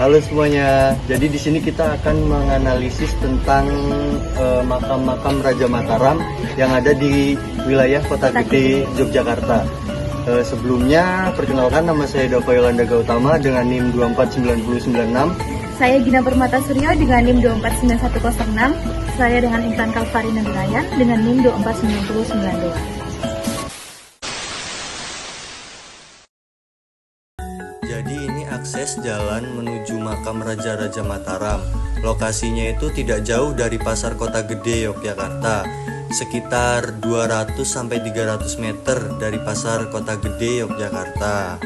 Halo semuanya. Jadi di sini kita akan menganalisis tentang makam-makam Raja Mataram yang ada di wilayah Kota Gede, Yogyakarta. Sebelumnya, perkenalkan, nama saya Dava Yolanda Gautama dengan NIM 249096. Saya Gina Permata Suryo dengan NIM 249106. Saya dengan Intan Kalvari Nagarayan dengan NIM 249092. Jadi ini akses jalan menuju makam Raja-Raja Mataram. Lokasinya itu tidak jauh dari Pasar Kota Gede, Yogyakarta. Sekitar 200-300 meter dari Pasar Kota Gede, Yogyakarta.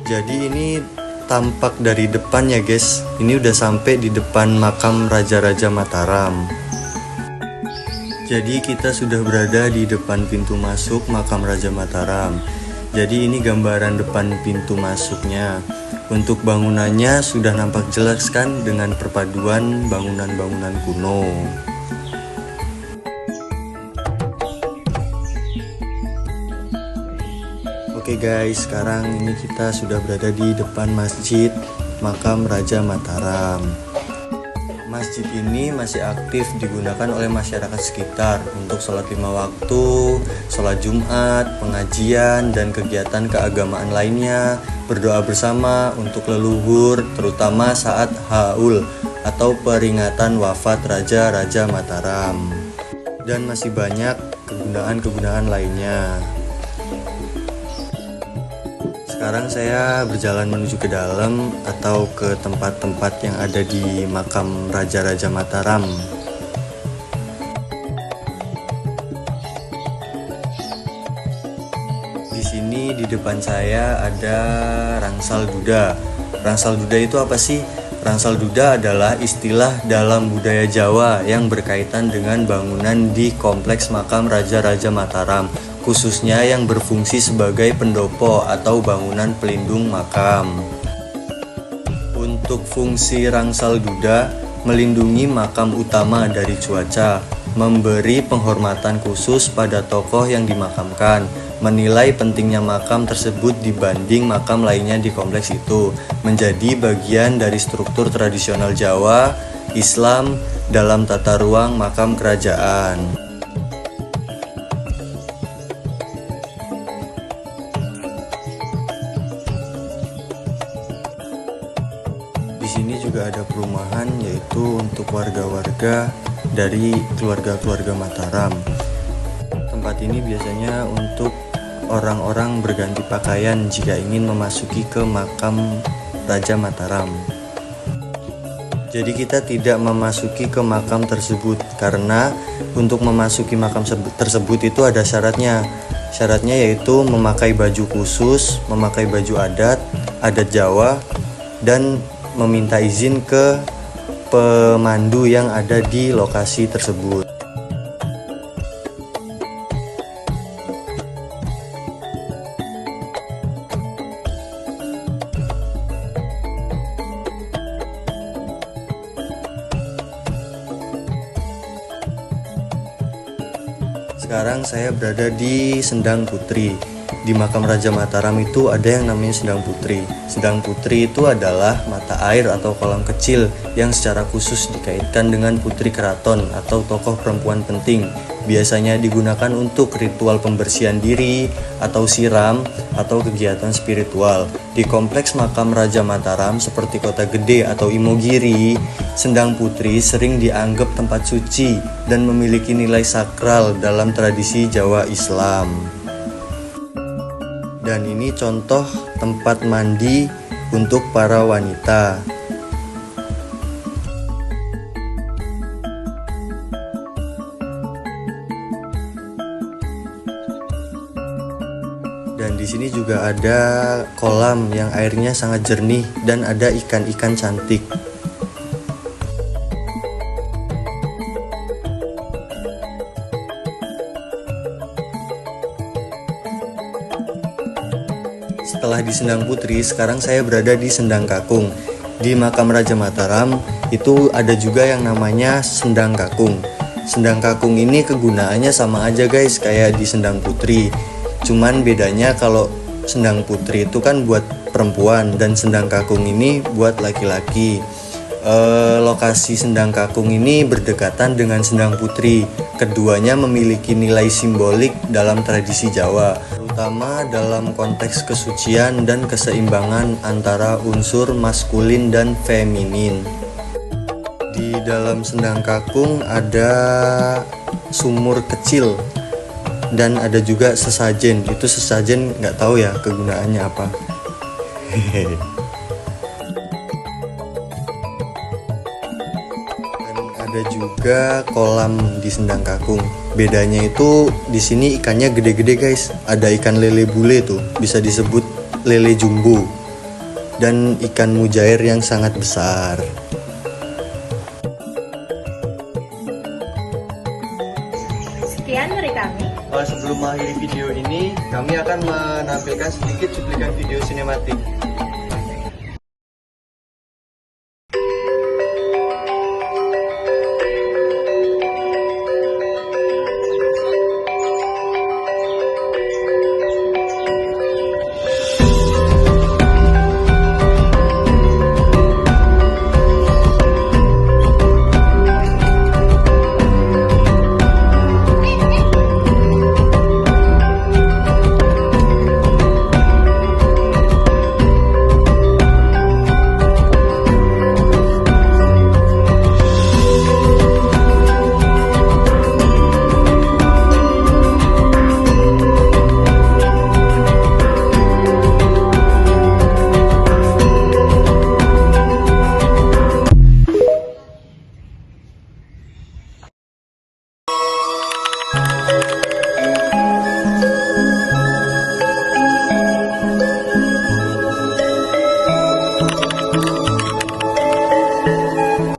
Jadi ini tampak dari depan ya guys. Ini udah sampai di depan makam Raja-Raja Mataram. Jadi kita sudah berada di depan pintu masuk makam Raja Mataram. Jadi ini gambaran depan pintu masuknya. Untuk bangunannya sudah nampak jelas kan dengan perpaduan bangunan-bangunan kuno. Oke guys, sekarang ini kita sudah berada di depan masjid makam Raja Mataram. Masjid ini masih aktif digunakan oleh masyarakat sekitar untuk sholat 5 waktu, sholat Jumat, pengajian, dan kegiatan keagamaan lainnya, berdoa bersama untuk leluhur, terutama saat haul atau peringatan wafat Raja-Raja Mataram. Dan masih banyak kegunaan-kegunaan lainnya. Sekarang saya berjalan menuju ke dalam atau ke tempat-tempat yang ada di makam Raja-Raja Mataram. Di sini di depan saya ada Rangsal Duda. Rangsal Duda itu apa sih? Rangsal Duda adalah istilah dalam budaya Jawa yang berkaitan dengan bangunan di kompleks makam Raja-Raja Mataram, khususnya yang berfungsi sebagai pendopo atau bangunan pelindung makam. Untuk fungsi Rangsal Duda, melindungi makam utama dari cuaca, memberi penghormatan khusus pada tokoh yang dimakamkan, menilai pentingnya makam tersebut dibanding makam lainnya di kompleks itu, menjadi bagian dari struktur tradisional Jawa, Islam dalam tata ruang makam kerajaan. Di sini juga ada perumahan, yaitu untuk warga-warga dari keluarga-keluarga Mataram. Tempat ini biasanya untuk orang-orang berganti pakaian jika ingin memasuki ke makam Raja Mataram. Jadi kita tidak memasuki ke makam tersebut karena untuk memasuki makam tersebut itu ada syaratnya. Syaratnya yaitu memakai baju khusus, memakai baju adat Jawa, dan meminta izin ke pemandu yang ada di lokasi tersebut. Sekarang saya berada di Sendang Putri. Di makam Raja Mataram itu ada yang namanya Sendang Putri. Sendang Putri itu adalah mata air atau kolam kecil yang secara khusus dikaitkan dengan putri keraton atau tokoh perempuan penting. Biasanya digunakan untuk ritual pembersihan diri atau siram atau kegiatan spiritual. Di kompleks makam Raja Mataram seperti Kota Gede atau Imogiri, Sendang Putri sering dianggap tempat suci dan memiliki nilai sakral dalam tradisi Jawa Islam. Dan ini contoh tempat mandi untuk para wanita. Dan di sini juga ada kolam yang airnya sangat jernih dan ada ikan-ikan cantik. Setelah di Sendang Putri, sekarang saya berada di Sendang Kakung. Di makam Raja Mataram itu ada juga yang namanya Sendang Kakung. Sendang kakung ini kegunaannya sama aja guys kayak di sendang putri. Cuman bedanya kalau sendang putri itu kan buat perempuan dan sendang kakung ini buat laki-laki. Lokasi sendang kakung ini berdekatan dengan sendang putri. Keduanya memiliki nilai simbolik dalam tradisi Jawa, terutama dalam konteks kesucian dan keseimbangan antara unsur maskulin dan feminin. Di dalam sendang kakung ada sumur kecil dan ada juga sesajen. Itu sesajen nggak tahu ya kegunaannya apa. Ada juga kolam di sendang kakung. Bedanya itu di sini ikannya gede-gede guys. Ada ikan lele bule tuh, bisa disebut lele jumbo. Dan ikan mujair yang sangat besar. Sekian dari kami. Sebelum mengakhiri video ini, kami akan menampilkan sedikit cuplikan video sinematik.